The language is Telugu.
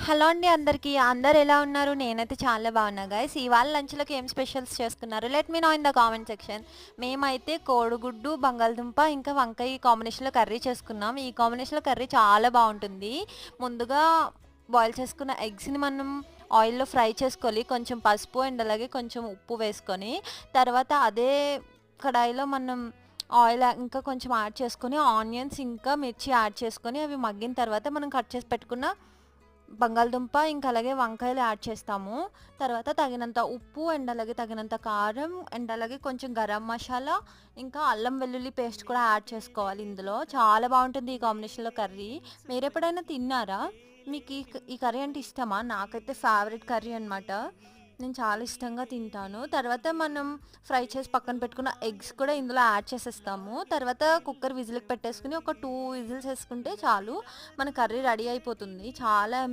హలో అండి అందరికీ. అందరూ ఎలా ఉన్నారు? నేనైతే చాలా బాగున్నా గైస్. ఇవాళ లంచ్‌లోకి ఏం స్పెషల్స్ చేసుకున్నారు? Let me know in the comment section. మేమైతే కోడిగుడ్డు, బంగాళదుంప ఇంకా వంకాయ కాంబినేషన్‌లో కర్రీ చేసుకున్నాం. ఈ కాంబినేషన్‌లో కర్రీ చాలా బాగుంటుంది. ముందుగా బాయిల్ చేసుకున్న ఎగ్స్‌ని మనం ఆయిల్‌లో ఫ్రై చేసుకోవాలి. కొంచెం పసుపు అండ్ అలాగే కొంచెం ఉప్పు వేసుకొని, తర్వాత అదే కడాయిలో మనం ఆయిల్ ఇంకా కొంచెం యాడ్ చేసుకొని, ఆనియన్స్ ఇంకా మిర్చి యాడ్ చేసుకొని, అవి మగ్గిన తర్వాత మనం కట్ చేసి పెట్టుకున్న బంగాళదుంప ఇంకా అలాగే వంకాయలు యాడ్ చేస్తాము. తర్వాత తగినంత ఉప్పు అండ్ అలాగే తగినంత కారం అండ్ అలాగే కొంచెం గరం మసాలా, ఇంకా అల్లం వెల్లుల్లి పేస్ట్ కూడా యాడ్ చేసుకోవాలి ఇందులో. చాలా బాగుంటుంది ఈ కాంబినేషన్‌లో కర్రీ. మీరెప్పుడైనా తిన్నారా? మీకు ఈ కర్రీ అంటే ఇష్టమా? నాకైతే ఫేవరెట్ కర్రీ అనమాట. నేను చాలా ఇష్టంగా తింటాను. తర్వాత మనం ఫ్రై చేసి పక్కన పెట్టుకున్న ఎగ్స్ కూడా ఇందులో యాడ్ చేసేస్తాము. తర్వాత కుక్కర్ విజిల్‌కి పెట్టేసుకొని ఒక 2 విజిల్స్ ఏసుకుంటే చాలు. మన కర్రీ రెడీ అయిపోతుంది. చాలా